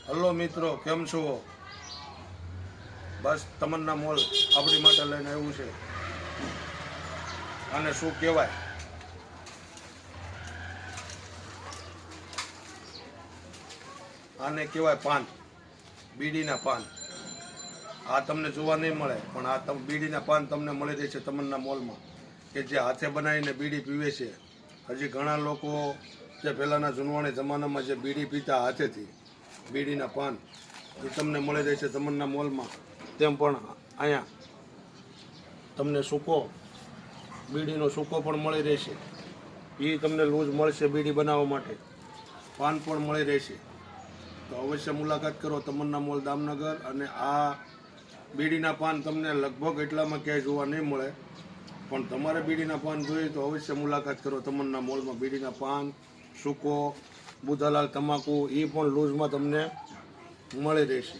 Hello મિત્રો, કેમ છો? બસ તમન્ના મોલ આપણી માટે લઈને આવ્યું છે. આને શું કહેવાય? આને કહેવાય પાન, બીડીના પાન. આ તમને જોવા નહીં મળે, પણ આ બીડીના પાન તમને મળી રહે છે તમન્ના મોલમાં, કે જે હાથે બનાવીને બીડી પીવે છે. હજી ઘણા લોકો જે પહેલાંના જૂનવાણી જમાનામાં જે બીડી પીતા હાથેથી, બીડીના પાન, એ તમને મળી રહે છે તમન્ના મોલમાં. તેમ પણ અહીંયા તમને સૂકો બીડીનો સૂકો પણ મળી રહેશે. એ તમને લૂઝ મળશે બીડી બનાવવા માટે. પાન પણ મળી રહેશે. તો અવશ્ય મુલાકાત કરો તમન્ના મોલ દામનગર. અને આ બીડીના પાન તમને લગભગ એટલામાં ક્યાંય જોવા નહીં મળે, પણ તમારે બીડીના પાન જોઈએ તો અવશ્ય મુલાકાત કરો તમન્ના મોલમાં. બીડીના પાન, સૂકો, બુધાલાલ તમાકુ, એ પણ લૂઝમાં તમને મળી રહેશે.